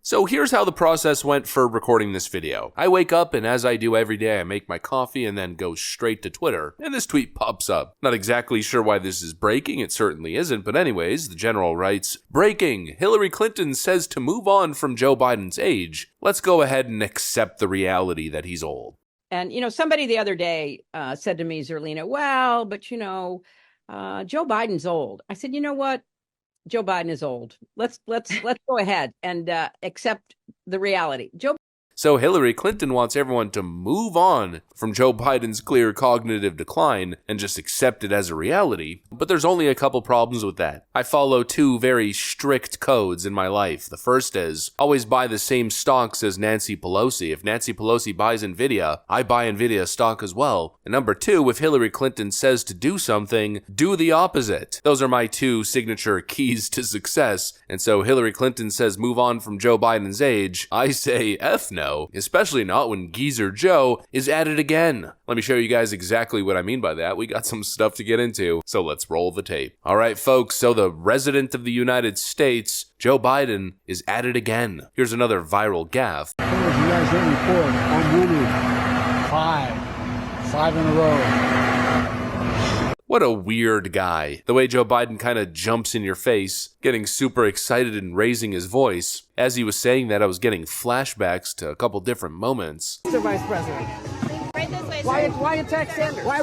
So here's how the process went for recording this video. I wake up and as I do every day, I make my coffee and then go straight to Twitter, and this tweet pops up. Not exactly sure why this is breaking, it certainly isn't, but anyways, the general writes, "Breaking! Hillary Clinton says to move on from Joe Biden's age. Let's go ahead and accept the reality that he's old." And, somebody the other day said to me, Zerlina, well, but, Joe Biden's old. I said, you know what? Joe Biden is old. Let's go ahead and accept the reality. So Hillary Clinton wants everyone to move on from Joe Biden's clear cognitive decline and just accept it as a reality. But there's only a couple problems with that. I follow two very strict codes in my life. The first is always buy the same stocks as Nancy Pelosi. If Nancy Pelosi buys Nvidia, I buy Nvidia stock as well. And number two, if Hillary Clinton says to do something, do the opposite. Those are my two signature keys to success. And so Hillary Clinton says move on from Joe Biden's age. I say F no. Especially not when Geezer Joe is at it again. Let me show you guys exactly what I mean by that. We got some stuff to get into, so let's roll the tape. All right, folks, so the President of the United States, Joe Biden, is at it again. Here's another viral gaffe. You guys didn't report. I'm winning. Five in a row. What a weird guy. The way Joe Biden kind of jumps in your face, getting super excited and raising his voice. As he was saying that, I was getting flashbacks to a couple different moments. Mr. Vice President. Right this way, Why attack Sanders? Why?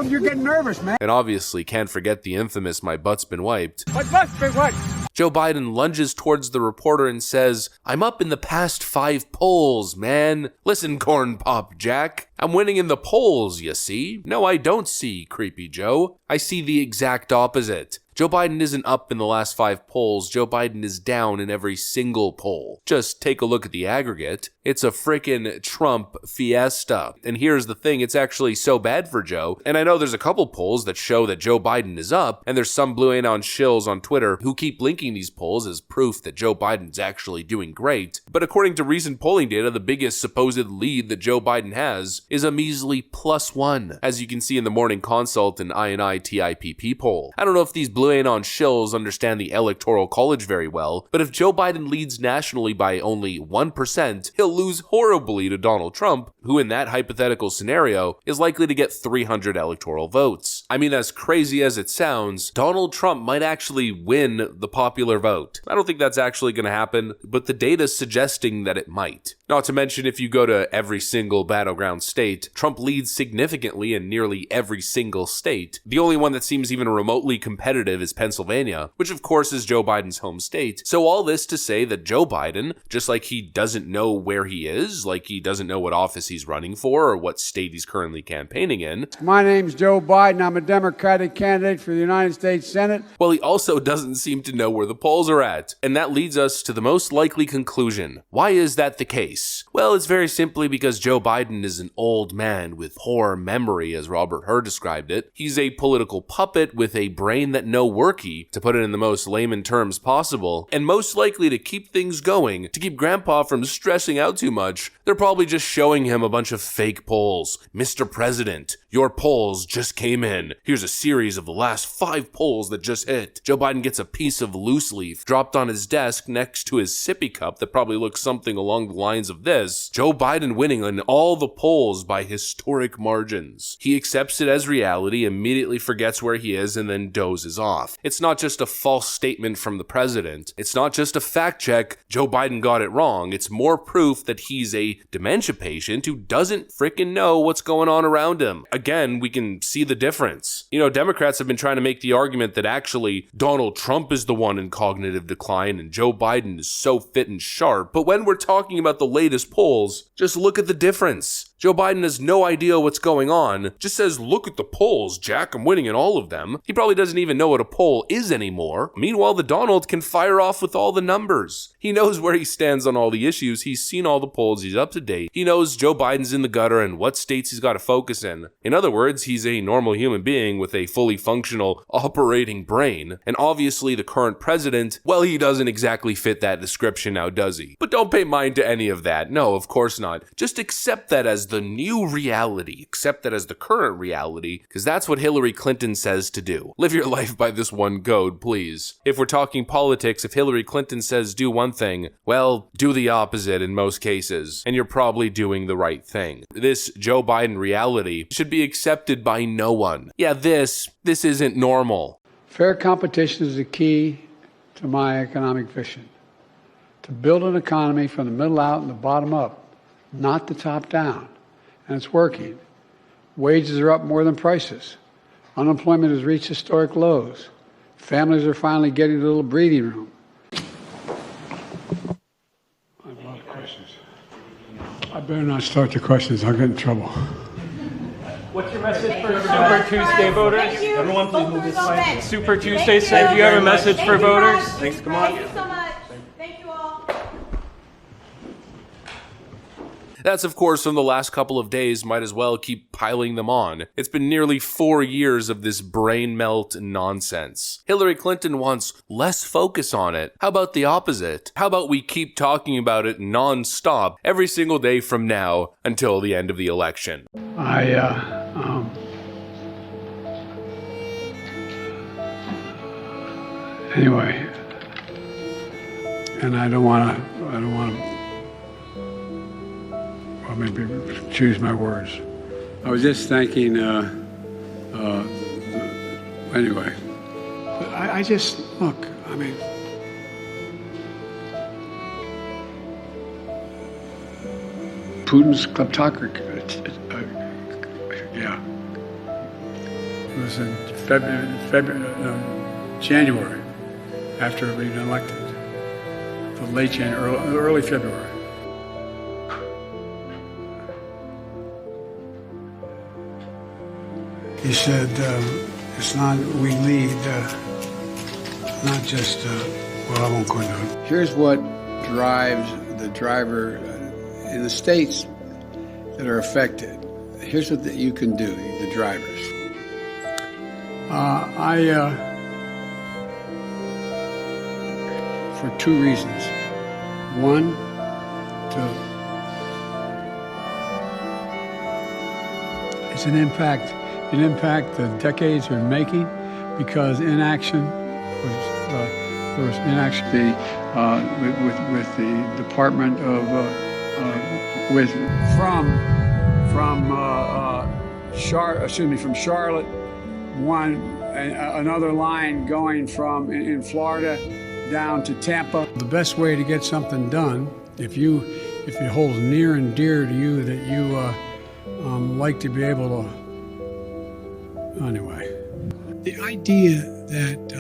You're getting nervous, man. And obviously can't forget the infamous "my butt's been wiped." My butt's been wiped. Joe Biden lunges towards the reporter and says, "I'm up in the past 5 polls, man. Listen, Corn Pop Jack. I'm winning in the polls, you see. No, I don't see, Creepy Joe. I see the exact opposite. Joe Biden isn't up in the last 5 polls. Joe Biden is down in every single poll. Just take a look at the aggregate. It's a frickin' Trump fiesta. And here's the thing, it's actually so bad for Joe. And I know there's a couple polls that show that Joe Biden is up, and there's some blue anon shills on Twitter who keep linking these polls as proof that Joe Biden's actually doing great. But according to recent polling data, the biggest supposed lead that Joe Biden has is a measly +1, as you can see in the Morning Consult and INI TIPP poll. I don't know if these blue anon shills understand the Electoral College very well, but if Joe Biden leads nationally by only 1%, he'll lose horribly to Donald Trump, who in that hypothetical scenario is likely to get 300 electoral votes. I mean, as crazy as it sounds, Donald Trump might actually win the popular vote. I don't think that's actually going to happen, but the data's suggesting that it might. Not to mention, if you go to every single battleground state, Trump leads significantly in nearly every single state. The only one that seems even remotely competitive is Pennsylvania, which of course is Joe Biden's home state. So all this to say that Joe Biden, just like he doesn't know where he is, like he doesn't know what office he's running for or what state he's currently campaigning in. My name's Joe Biden. I'm a Democratic candidate for the United States Senate. Well, he also doesn't seem to know where the polls are at. And that leads us to the most likely conclusion. Why is that the case? Well, it's very simply because Joe Biden is an old man with poor memory, as Robert Hur described it. He's a political puppet with a brain that no worky, to put it in the most layman terms possible, and most likely to keep things going, to keep Grandpa from stressing out too much. They're probably just showing him a bunch of fake polls. Mr. President, your polls just came in. Here's a series of the last 5 polls that just hit. Joe Biden gets a piece of loose leaf dropped on his desk next to his sippy cup that probably looks something along the lines of this. Joe Biden winning in all the polls by historic margins. He accepts it as reality, immediately forgets where he is, and then dozes off. It's not just a false statement from the president. It's not just a fact check, Joe Biden got it wrong. It's more proof that he's a dementia patient who doesn't frickin' know what's going on around him. Again, we can see the difference. Democrats have been trying to make the argument that actually Donald Trump is the one in cognitive decline and Joe Biden is so fit and sharp. But when we're talking about the latest polls, just look at the difference. Joe Biden has no idea what's going on, just says, look at the polls, Jack, I'm winning in all of them. He probably doesn't even know what a poll is anymore. Meanwhile, the Donald can fire off with all the numbers. He knows where he stands on all the issues, he's seen all the polls, he's up to date. He knows Joe Biden's in the gutter and what states he's got to focus in. In other words, he's a normal human being with a fully functional, operating brain. And obviously the current president, well, he doesn't exactly fit that description now, does he? But don't pay mind to any of that. No, of course not. Just accept that as the new reality. Accept that as the current reality, because that's what Hillary Clinton says to do. Live your life by this one code, please. If we're talking politics, if Hillary Clinton says do one thing, well, do the opposite in most cases, and you're probably doing the right thing. This Joe Biden reality should be accepted by no one. Yeah, this isn't normal. Fair competition is the key to my economic vision. To build an economy from the middle out and the bottom up, not the top down. And it's working. Wages are up more than prices. Unemployment has reached historic lows. Families are finally getting a little breathing room. I have a lot of questions. I better not start the questions. I'll get in trouble. What's your message for Super Tuesday voters? Everyone, please move this way. Super Tuesday, Sam, do you have a message for voters? Thanks, come on. Thank you so much. Thank you all. That's, of course, from the last couple of days. Might as well keep piling them on. It's been nearly 4 years of this brain melt nonsense. Hillary Clinton wants less focus on it. How about the opposite? How about we keep talking about it non-stop every single day from now until the end of the election? Anyway, and I don't want to, well, maybe choose my words. I was just thinking, anyway, but I just, look, I mean, Putin's kleptocracy, yeah. It was in January, after being elected, the late January, early February. He said, it's not, we lead, not just, well, I won't go into it. Here's what drives the driver in the states that are affected. Here's what you can do, the drivers. For two reasons. One, it's an impact the decades are making, because inaction there was inaction with the Department of from Charlotte, another line going from in Florida down to Tampa. The best way to get something done, if it holds near and dear to you that you like to be able to, anyway. The idea that